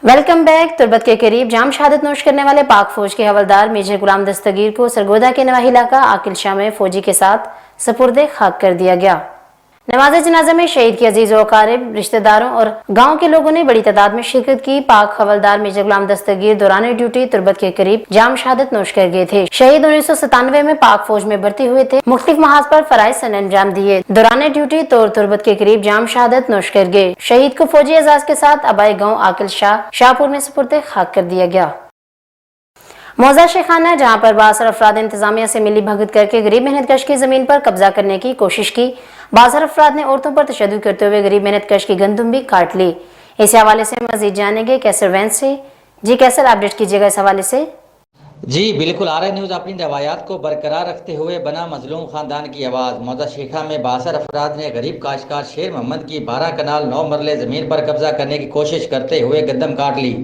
Welcome back. Turbat के करीब जाम शहादत नोश करने वाले पाक फौज के हवलदार मेजर गुलाम दस्तगीर को सरगोदा के नवाही इलाका आकिल शाह में फौजी के साथ सपुर्दे खाक कर दिया गया। नमाज जनाजा में शहीद के अजीज व अकारिब, रिश्तेदारों और गांव के लोगों ने बड़ी तादाद में शिरकत की। पाक हवलदार मेजर गुलाम दस्तगीर दौरान ड्यूटी तुर्बत के करीब जाम शहादत नोश कर गए थे। शहीद 1997 में पाक फौज में भर्ती हुए थे। मुख्तलिफ महाज पर फराइज सर अंजाम दिए। दौरान ड्यूटी तुर्बत के करीब जाम शहादत नोश कर गए। शहीद को फौजी एजाज के साथ आबाई गाँव आकिल शाह शाहपुर में सपुर्दे खाक कर दिया गया। मौजा शेखाना, जहां पर बासर अफराद इंतजामिया से मिली भगत करके गरीब मेहनत कश की जमीन पर कब्जा करने की कोशिश की। बासर अफराद ने औरतों पर तशद्दुद करते हुए गरीब मेहनत कश की गंदुम भी काट ली। इस हवाले से मजीद जानेंगे कैसर वैन से। जी कैसर, अपडेट कीजिएगा इस हवाले से। जी बिल्कुल, आर न्यूज़ अपनी रवायात को बरकरार रखते हुए बना मजलूम खानदान की आवाज़। मौजा शेखा में बासर अफराद ने गरीब काश्तकार शेर मोहम्मद की 12 कनाल 9 मरले ज़मीन पर कब्जा करने की कोशिश करते हुए गंदम काट ली।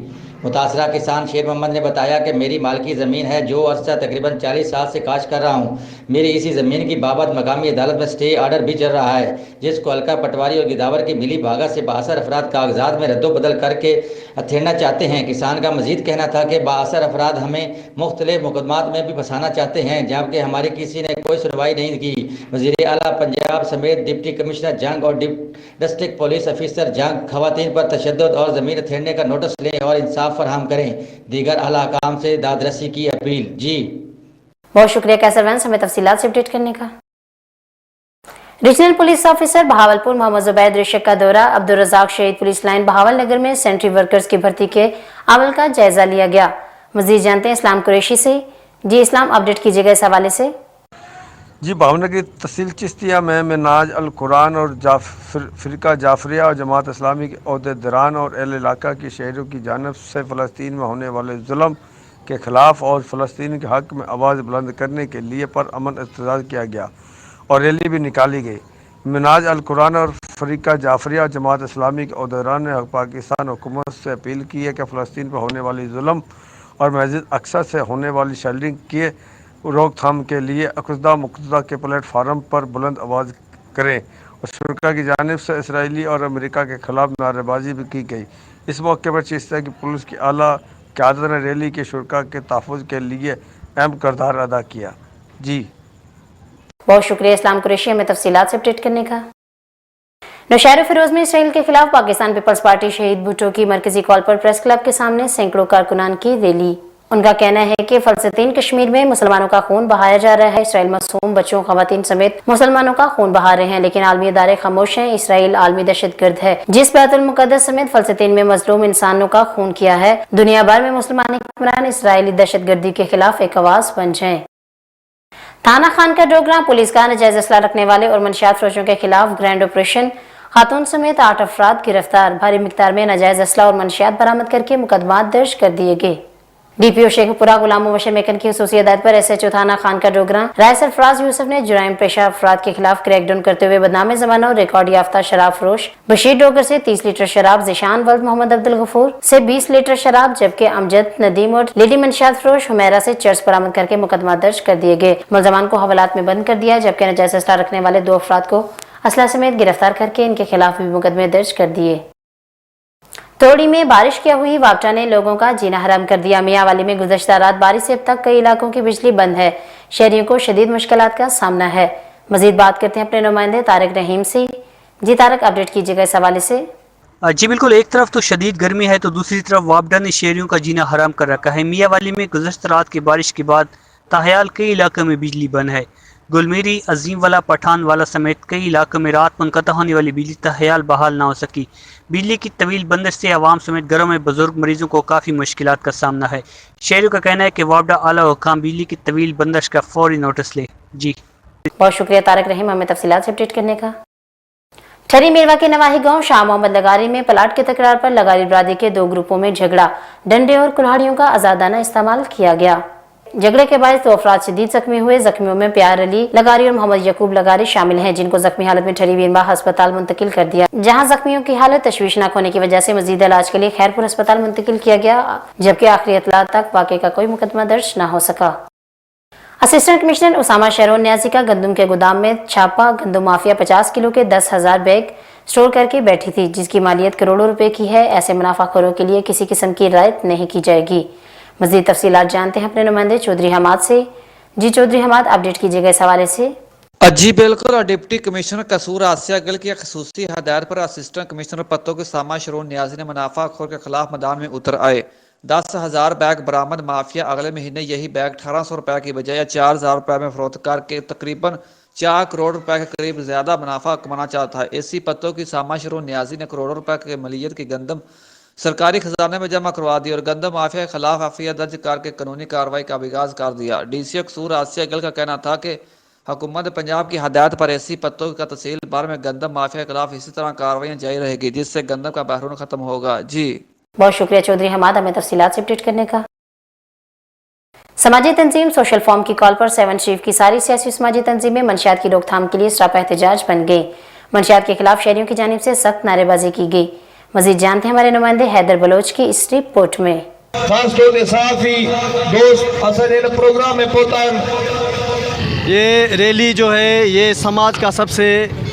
मुतासरा किसान शेर मोहम्मद ने बताया कि मेरी मालकी ज़मीन है, जो अरसा तकरीबन 40 साल से काश कर रहा हूँ। मेरी इसी ज़मीन की बाबत मकामी अदालत में स्टे आर्डर भी चल रहा है, जिसको हल्का पटवारी और गिदावर की मिली भागा से बासर अफराद कागजात में रद्दोबदल करके हथेड़ना चाहते हैं। किसान का मजीद कहना था कि बासर अफराद हमें मुख्तलिफ मुकदमात में भी फंसाना चाहते हैं, जबकि हमारी किसी ने कोई सुनवाई नहीं की। वज़ीर आला पंजाब समेत डिप्टी कमिश्नर जंग और डिस्ट्रिक्ट पुलिस ऑफिसर जंग खवातीन पर तशद्दुद और ज़मीन हथेड़ने का नोटिस लें और इंसाफ फराहम करें। दीगर आला काम से दादरसी की अपील। जी बहुत शुक्रिया कैसर वैन हमें तफसीलात से अपडेट करने का। Regional police officer Bahawalpur Mohammad Zubaid Rishak का दौरा। अब्दुल रज़ाक शहीद पुलिस लाइन बहावल नगर में सेंट्री वर्कर्स की भर्ती के अमल का जायजा लिया गया। मजीद जानते हैं इस्लाम कुरैशी से। जी इस्लाम, अपडेट कीजिएगा इस हवाले से। जी, भावनगर की तहसील चिश्तिया में मिनाज अल कुरान और फ़िरका जाफरिया और जमात इस्लामी के अहदेदारान और अहल इलाका की शहरों की जानिब से फ़लस्तीन में होने वाले जुल्म के ख़िलाफ़ और फ़लस्तीन के हक़ में आवाज़ बुलंद करने के लिए पुरअमन एहतजाज किया गया और रैली भी निकाली गई। मिनाज अल कुरान और फ़िरका जाफरिया और जमात इस्लामी के अहदेदारान ने पाकिस्तान हुकूमत से अपील की है कि फ़लस्तीन पर होने वाली जुल्म और मज़ीद अक्सर से होने वाली शेल्डिंग के रोकथाम के लिए अक़दा मुक़तदा के प्लेटफार्म पर बुलंद आवाज़ करें। और शुरा की जानिब से इसराइली और अमेरिका के ख़िलाफ़ नारेबाजी भी की गई। इस मौके पर चिश्तिया की पुलिस की आला क़यादत ने रैली के शुरा के तहफ़्फ़ुज़ के लिए अहम किरदार अदा किया। जी बहुत शुक्रिया इस्लाम कुरैशी हमें तफसीलात से अपडेट करने का। नौशहर फिरोज में इसराइल के खिलाफ पाकिस्तान पीपल्स पार्टी शहीद भुट्टो की मरकजी कॉल पर प्रेस क्लब के सामने सैकड़ों कारकुनान की रैली। उनका कहना है कि फ़लस्तीन कश्मीर में मुसलमानों का खून बहाया जा रहा है। इसराइल मासूम बच्चों, ख़वातीन समेत मुसलमानों का खून बहा रहे हैं, लेकिन आलमी इदारे खामोश हैं। इसराइल आलमी दहशतगर्द है, जिस बैतुल मुक़द्दस समेत फ़लस्तीन में मजलूम इंसानों का खून किया है। दुनिया भर में मुसलमान हुक्मरान इसराइली दहशतगर्दी के खिलाफ एक आवाज़ बन जाएं। थाना खान का डोगरा पुलिस का नाजायज असला रखने वाले और मनशियात फरोशों के खिलाफ ग्रैंड ऑपरेशन। खातून समेत 8 अफराद गिरफ्तार। भारी मिकदार में नाजायज असला और मनशियात बरामद करके मुकदमा दर्ज कर दिए गए। डीपीओ शेखपुरा गुलाम मुबशर मेकन की खुसूसी हिदायत पर एसएचओ थाना खान का डोगरा राय सरफराज यूसुफ ने जुराइम पेशा अफराद के खिलाफ क्रैकडाउन करते हुए बदनाम जमाना और रिकॉर्ड याफ्ता शराब फरोश बशीर डोगर से 30 लीटर शराब, जिशान वल्द मोहम्मद अब्दुल गफूर से 20 लीटर शराब, जबकि अमजद नदीम और लेडी मनशियात फरोश हुमैरा से चर्च बरामद करके मुकदमा दर्ज कर दिए गए। मुलजमान को हवालात में बंद कर दिया, जबकि नाजायज असला रखने वाले 2 अफराद को असला समेत गिरफ्तार करके इनके खिलाफ भी मुकदमे दर्ज कर दिए। तोड़ी में बारिश क्या हुई, वापटा ने लोगों का जीना हराम कर दिया। मियांवाली में गुज़श्ता रात बारिश से अब तक कई इलाकों की बिजली बंद है। शहरियों को शदीद मुश्किलात का सामना है। मजीद बात करते हैं अपने नुमाइंदे तारिक रहीम से। जी तारिक, अपडेट कीजिएगा इस हवाले से। जी बिल्कुल, एक तरफ तो शदीद गर्मी है तो दूसरी तरफ वापडा ने शहरियों का जीना हराम कर रखा है। मियांवाली में गुज़श्ता रात की बारिश के बाद ताहयाल कई इलाकों में बिजली बंद है। गुलमेरी, अजीमवाला, पठानवाला समेत कई इलाकों में रात मुनक़ता होने वाली बिजली ताहयाल बहाल ना हो सकी। बिजली की तवील बंदिश से आवाम समेत घरों में बुजुर्ग मरीजों को काफ़ी मुश्किलात का सामना है। शहरियों का कहना है कि वापडा आला हुकाम बिजली की तवील बंदिश का फौरी नोटिस ले। जी बहुत शुक्रिया तारिक रहीम हमें तफसीलात से अपडेट करने का। ठरी मीरवा के नवाही गांव शाह मोहम्मद लगारी में प्लाट के तकरार पर लगारी बरादरी के 2 ग्रुपों में झगड़ा। डंडे और कुल्हाड़ियों का आजादाना इस्तेमाल किया गया। झगड़े के बाद 2 अफराद शदीद जख्मी हुए। जख्मियों में प्यार अली लगारी और मोहम्मद यकूब लगारी शामिल हैं, जिनको जख्मी हालत में ठरी मीरवा अस्पताल मुंतकिल कर दिया, जहां जख्मियों की हालत तशवीशनाक होने की वजह से मजीद इलाज के लिए खैरपुर अस्पताल मुंतकिल किया गया, जबकि आखिरी इत्तला तक वाक़े का कोई मुकदमा दर्ज न हो सका। असिस्टेंट कमिश्नर उसामा शहरोन न्याजी का गंदम के गोदाम में छापा। गंदम माफिया 50 किलो के 10,000 बैग स्टोर करके बैठी थी, जिसकी मालियत करोड़ों रुपए की है। ऐसे मुनाफाखोरों के लिए किसी किस्म की रियायत नहीं की जाएगी। मजीद तफसीलात जानते हैं अपने नुमाइंदे चौधरी हमाद से। जी चौधरी हमाद, अपडेट कीजिएगा इस हवाले से। जी बिल्कुल, और डिप्टी कमिश्नर कसूर आसिया गिल की खसूसी हदायत पर असिस्टेंट कमिश्नर पत्तों के उसामा शहरोन न्याजी ने मुनाफाखोर के खिलाफ मैदान में उतर आए। 10,000 बैग बरामद। माफिया अगले महीने यही बैग 1,800 रुपए की बजाय 4,000 रुपए में फरोख्त करके तकरीबन 4 करोड़ रुपए के करीब ज्यादा मुनाफा कमाना चाहता है। इसी पत्तों की उसामा शहरोन न्याजी ने करोड़ों रुपए के मलियत की गंदम सरकारी खजाने में जमा करवा दी और गंदम माफिया के खिलाफ एफआईआर दर्ज करके कानूनी कार्रवाई का आगाज कर दिया। डीसी कसूर आसिया गिल का कहना था कि हुकूमत पंजाब की हदायत पर ऐसी पत्तों का तहसील भर में गंदम माफिया के खिलाफ इसी तरह कार्रवाई जारी रहेगी, जिससे गंदम का बहरून खत्म होगा। जी बहुत शुक्रिया चौधरी हमाद, हमें तफसीलात से अपडेट करने का। समाजी तंजीम सोशल फॉर्म की कॉल पर 7 शरीफ की सारी सियासी समाजी तंजीमें मंशियात की रोकथाम के लिए सरापा एहतजाज बन गई। मंशियात के खिलाफ शहरियों की जानिब से सख्त नारेबाजी की गई। मजीद जानते हैं हमारे नुमाइंदे हैदर बलोच की इस रिपोर्ट में। ये रैली जो है ये समाज का सबसे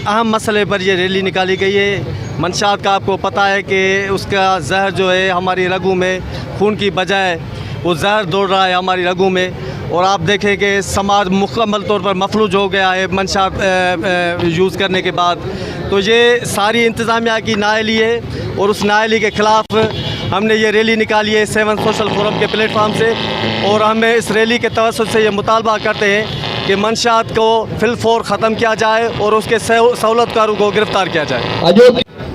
अहम मसले पर ये रैली निकाली गई है। मंशात का आपको पता है कि उसका जहर जो है हमारी रगों में खून की बजाय वो जहर दौड़ रहा है हमारी रगों में, और आप देखें कि समाज मुकम्मल तौर पर मफलूज हो गया है मंशात यूज़ करने के बाद। तो ये सारी इंतज़ामिया की नाअहली है और उस नाअहली के ख़िलाफ़ हमने ये रैली निकाली है 7 सोशल फोरम के प्लेटफार्म से, और हमें इस रैली के तवस्सुत से ये मुतालबा करते हैं कि मंशात को फिलफौर ख़त्म किया जाए और उसके सहूलतकारों को गिरफ़्तार किया जाए।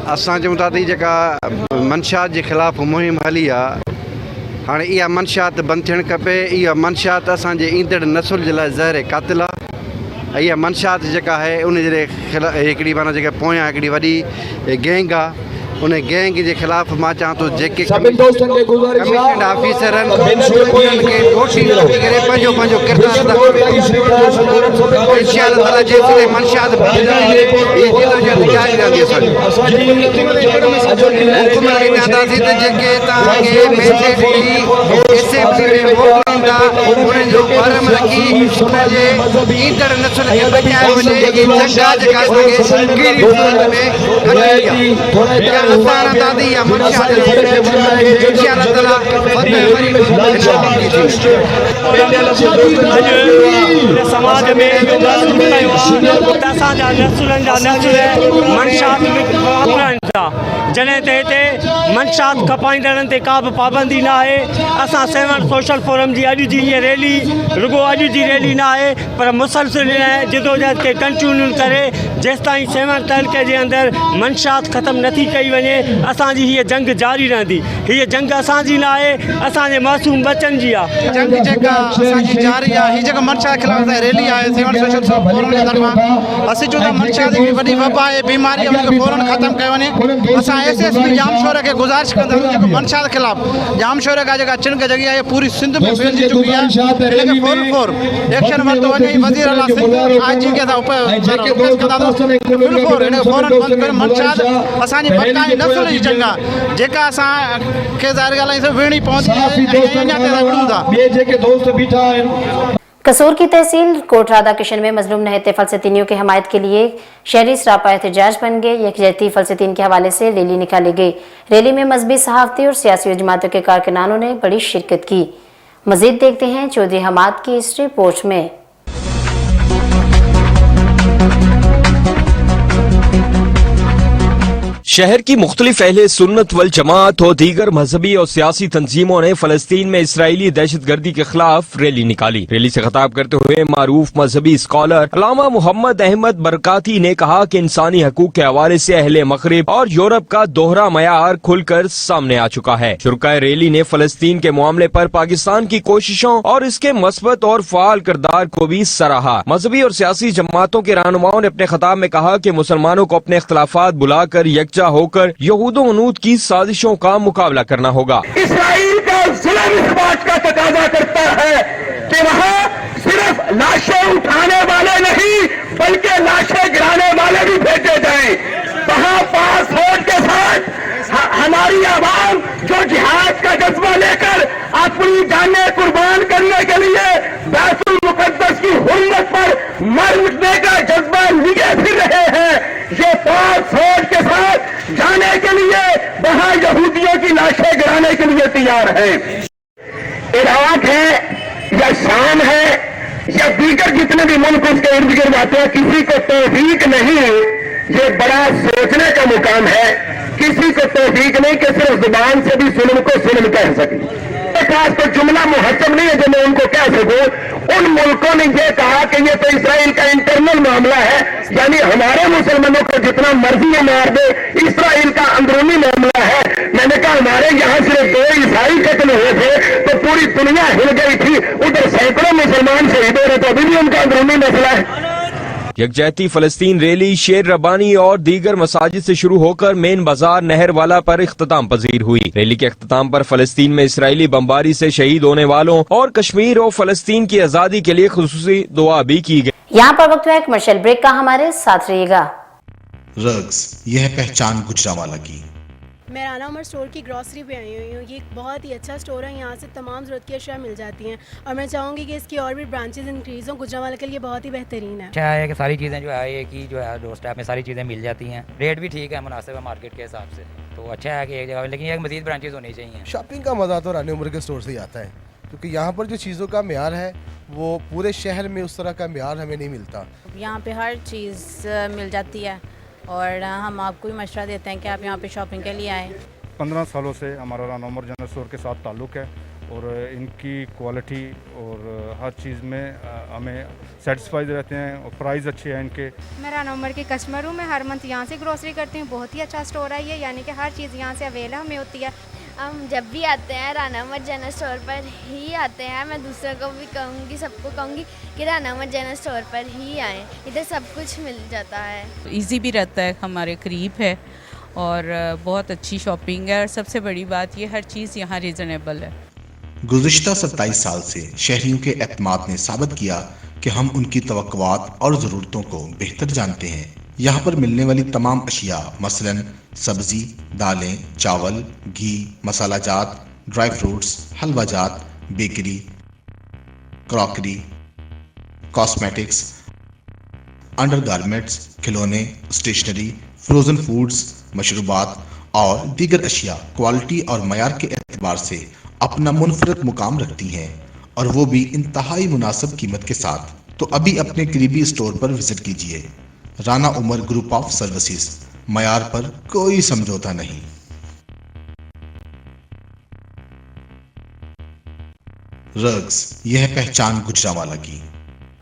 असां चऊं था त जेका मंशात जे ख़िलाफ़ मुहिम हली आहे, हाणे इहा मंशात बंदि थियणु खपे। इहा मंशात असांजे ईंदड़ नसुल जे लाइ ज़हर क़ातिल आहे। इहा मंशात जेका आहे उन जे खिलाफ़ हिकिड़ी माना जेका पोयां हिकिड़ी वॾी गैंग आहे, उन गैंग जे ख़िलाफ़ मां चवां थो जेके कमीशन ऑफिसर आहिनि उन्हनि खे कोठी रखी करे पंहिंजो पंहिंजो किरदार जेसिताईं मंशात जारी रहंदी असांजी हुकूमत खे चवंदासीं त जेके तव्हांखे मैंडेट ॾेई असेंबली में मोकिलींदा उन्हनि जो फर्म रखी उनजे ईंदड़ नसुल खे बचाए वञे। इहा जंग आहे जेका असांखे कहिड़ी सूरत में खटणी आहे। समाज में जॾहिं त हिते मंशात खपाईंदड़नि ते का बि पाबंदी न आहे। असां 7 सोशल फोरम जी अॼु जी हीअ रैली रुगो अॼु जी रैली न आहे, पर मुसलसिल जिदोजहद खे कंटिन्यू करे जेसिताईं 7 तहलके जे अंदरि मंशात ख़त्म नथी कई वञे असांजी हीअ जंग जारी रहंदी। हीअ जंग असांजी न आहे, असांजे मासूम बच्चनि जी आहे। जंग जेका असांजी जारी आहे, हीअ जेका मंशात खिलाफ़ रैली आहे 7 सोशल फोरम जे तरफ़ां असीं चऊं था मंशात जी वॾी वबा आहे, बीमारी आहे, उनखे फौरन ख़त्म कयो वञे। असां एसएसपी जाम शोर खे गुज़ारिश कंदासीं जेको मंशात खिलाफ़ जाम शोर का जेका चिंग जॻी आहे पूरी सिंध में फैलिजी चुकी आहे, हिनखे फौरन एक्शन वरितो वञे। वज़ीर आला सिंध आईजी के था मंशात असांजी बकाई नसुल जी जंग आहे जेका असांखे ज़ाहिर ॻाल्हि आहे विढ़णी पवंदी। कसूर की तहसील कोट राधा किशन में मजलूम नहते फलसतीनियों की हमायत के लिए शहरी सरापा एहतजाज बन गए। यकजहती फलसतीन के हवाले से रैली निकाली गई। रैली में मजहबी सहाफ़ती और सियासी जमातों के कारकुनानों ने बड़ी शिरकत की। मजीद देखते हैं चौधरी हमाद की इस रिपोर्ट में। शहर की मुख्तलिफ अहले सुन्नत वल जमात और दीगर मजहबी और सियासी तंजीमों ने फलस्तीन में इसराइली दहशत गर्दी के खिलाफ रैली निकाली। रैली से खिताब करते हुए मारूफ मजहबी स्कॉलर अल्लामा मोहम्मद अहमद बरकाती ने कहा कि इंसानी हकूक के हवाले से अहले मगरिब और यूरोप का दोहरा मयार खुलकर सामने आ चुका है। शुरकाए रैली ने फलस्तीन के मामले पर पाकिस्तान की कोशिशों और इसके मस्बत और फाल किरदार को भी सराहा। मजहबी और सियासी जमातों के रहनुमाओं ने अपने खिताब में कहा कि मुसलमानों को अपने इख्तलाफात बुलाकर यकजा होकर यहूद-ओ-मनूद की साजिशों का मुकाबला करना होगा। इसराइल का जुल्म इस बात का तकाजा करता है कि वहाँ सिर्फ लाशें उठाने वाले नहीं बल्कि लाशें गिराने वाले भी भेजे जाएं। वहाँ पासपोर्ट के साथ हमारी आवाम जो जिहाद का जज्बा लेकर अपनी जानें कुर्बान करने के लिए बैतुल मुकद्दस मर उठने का जज्बा लिए फिर रहे हैं, ये पाक फौज के साथ जाने के लिए वहां यहूदियों की लाशें गिराने के लिए तैयार हैं। इराक है या शाम है या दीगर जितने भी मुल्क उसके इर्द गिर्द आते हैं, किसी को तौफीक नहीं, ये बड़ा सोचने का मुकाम है, किसी को तौफीक नहीं कि सिर्फ जुबान से भी जुल्म को जुल्म कह सके। खास तो जुमला मुहस्सब नहीं है जो मैं उनको कह सकूं। उन मुल्कों ने ये कहा कि ये तो इसराइल का इंटरनल मामला है, यानी हमारे मुसलमानों को जितना मर्जी ये मार दे, इसराइल का अंदरूनी मामला है। मैंने कहा हमारे यहाँ सिर्फ 2 ईसाई कत्ल हुए थे तो पूरी दुनिया हिल गई थी, उधर सैकड़ों मुसलमान शहीद हो रहे, तो अभी भी उनका अंदरूनी मसला है। यकजहती फलस्तीन रैली शेर रबानी और दीगर मसाजिद से शुरू होकर मेन बाजार नहर वाला पर इख्तिताम पजीर हुई। रैली के इख्तिताम पर फलस्तीन में इसराइली बमबारी से शहीद होने वालों और कश्मीर और फलस्तीन की आज़ादी के लिए खुसूसी दुआ भी की गई। यहाँ पर वक्त है कमर्शियल ब्रेक का, हमारे साथ रहिएगा। रग्स, यह पहचान गुजरांवाला की। मैं राना उमर स्टोर की ग्रॉसरी पे आई हुई हूँ। ये एक बहुत ही अच्छा स्टोर है, यहाँ से तमाम ज़रूरत की अशिया मिल जाती हैं और मैं चाहूँगी कि इसकी और भी ब्रांचेज इंक्रीज़ हों। गुजरांवाला के लिए बहुत ही बेहतरीन है। अच्छा है कि सारी चीज़ें जो है ये की जो है डोर स्टेप में सारी चीज़ें मिल जाती हैं, रेट भी ठीक है, मुनासिब है मार्केट के हिसाब से, तो अच्छा है कि एक जगह, लेकिन एक मज़ीद ब्रांचेज होनी चाहिए। शॉपिंग का मज़ा तो राना उमर के स्टोर से ही आता है, क्योंकि यहाँ पर जो चीज़ों का म्यार है वो पूरे शहर में उस तरह का म्यार हमें नहीं मिलता। यहाँ पे हर चीज़ मिल जाती है और हम आपको भी मशवरा देते हैं कि आप यहाँ पे शॉपिंग के लिए आएँ। 15 सालों से हमारा राना उमर जनरल स्टोर के साथ ताल्लुक़ है और इनकी क्वालिटी और हर चीज़ में हमें सेटिस्फाइड रहते हैं और प्राइस अच्छे हैं इनके। मैं राना उमर की कस्टमर हूँ, मैं हर मंथ यहाँ से ग्रोसरी करती हूँ। बहुत ही अच्छा स्टोर है ये, यानी कि हर चीज़ यहाँ से अवेलेबल हमें होती है। हम जब भी आते हैं राना उमर जनरल स्टोर पर ही आते हैं। मैं दूसरों को भी कहूँगी, सबको कहूँगी कि राना उमर जनरल स्टोर पर ही आएँ, इधर सब कुछ मिल जाता है। ईजी भी रहता है, हमारे करीब है और बहुत अच्छी शॉपिंग है और सबसे बड़ी बात ये हर चीज़ यहाँ रीज़नेबल है। गुज़िश्ता 27 साल से शहरियों के एतमाद ने साबित किया कि हम उनकी तवक्कुआत और ज़रूरतों को बेहतर जानते हैं। यहाँ पर मिलने वाली तमाम अशिया मसलन सब्ज़ी, दालें, चावल, घी, मसाला जात, ड्राई फ्रूट्स, हलवा जात, बेकरी, क्रॉकरी, कॉस्मेटिक्स, अंडरगारमेंट्स, खिलौने, स्टेशनरी, फ्रोज़न फूड्स, मशरूबात और दीगर अशिया क्वालिटी और मयार के एतबार से अपना मुनफरद मुकाम रखती हैं और वो भी इंतहाई मुनासिब कीमत के साथ। तो अभी अपने करीबी स्टोर पर विजिट कीजिए। Rana Umar group of services, मयार पर कोई समझौता नहीं। रग्स, यह पहचान गुजरांवाला की।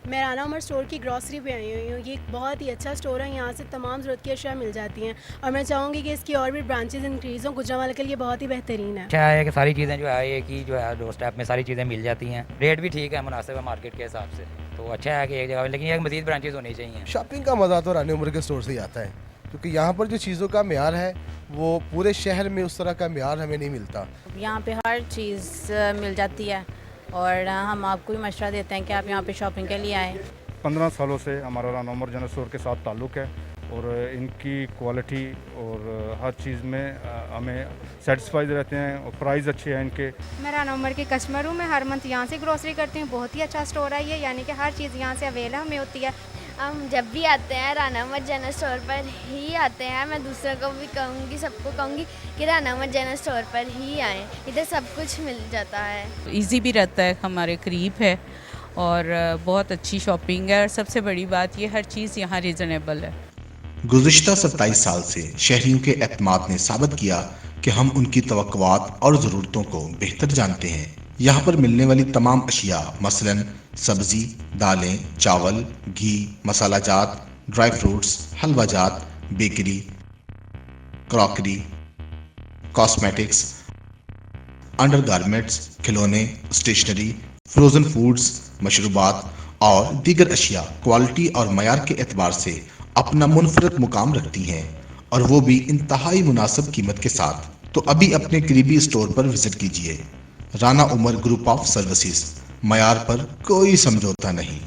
मैं राना उमर स्टोर की ग्रॉसरी पे आई हुई हूँ। ये एक बहुत ही अच्छा स्टोर है, यहाँ से तमाम ज़रूरत की अशिया मिल जाती हैं और मैं चाहूँगी कि इसकी और भी ब्रांचेज इंक्रीज़ हों। गुजरांवाला के लिए बहुत ही बेहतरीन है। अच्छा है कि सारी चीज़ें जो है ये की जो है डोर स्टेप में सारी चीज़ें मिल जाती हैं, रेट भी ठीक है, मुनासिब है मार्केट के हिसाब से, तो अच्छा है कि एक जगह, लेकिन एक मज़ीद ब्रांचेज होनी चाहिए। शॉपिंग का मज़ा तो राना उमर के स्टोर से ही आता है, क्योंकि यहाँ पर जो चीज़ों का म्यार है वो पूरे शहर में उस तरह का म्यार हमें नहीं मिलता। यहाँ पे हर चीज़ मिल जाती है और हम आपको भी मशवरा देते हैं कि आप यहाँ पे शॉपिंग के लिए आएँ। 15 सालों से हमारा राना उमर जनरल स्टोर के साथ ताल्लुक़ है और इनकी क्वालिटी और हर चीज़ में हमें सेटिस्फाइड रहते हैं और प्राइस अच्छे हैं इनके। मैं राना उमर की कस्टमर हूँ, मैं हर मंथ यहाँ से ग्रोसरी करती हूँ। बहुत ही अच्छा स्टोर है ये, यानी कि हर चीज़ यहाँ से अवेलेबल हमें होती है। हम जब भी आते हैं राना उमर जनरल स्टोर पर ही आते हैं। मैं दूसरों को भी कहूँगी, सबको कहूँगी कि राना उमर जनरल स्टोर पर ही आएँ, इधर सब कुछ मिल जाता है। ईजी भी रहता है, हमारे करीब है और बहुत अच्छी शॉपिंग है और सबसे बड़ी बात ये हर चीज़ यहाँ रीज़नेबल है। गुज़िश्ता 27 साल से शहरियों के एतमाद ने साबित किया कि हम उनकी तवक्कुआत और ज़रूरतों को बेहतर जानते हैं। यहाँ पर मिलने वाली तमाम अशिया मसलन सब्ज़ी, दालें, चावल, घी, मसाला जात, ड्राई फ्रूट्स, हलवा जात, बेकरी, क्रॉकरी, कॉस्मेटिक्स, अंडरगारमेंट्स, खिलौने, स्टेशनरी, फ्रोज़न फूड्स, मशरूबात और दीगर अशिया क्वालिटी और मयार के एतबार से अपना मुनफरद मुकाम रखती हैं और वो भी इंतहाई मुनासिब कीमत के साथ। तो अभी अपने करीबी स्टोर पर विजिट कीजिए। Rana Umar group of services, मयार पर कोई समझौता नहीं।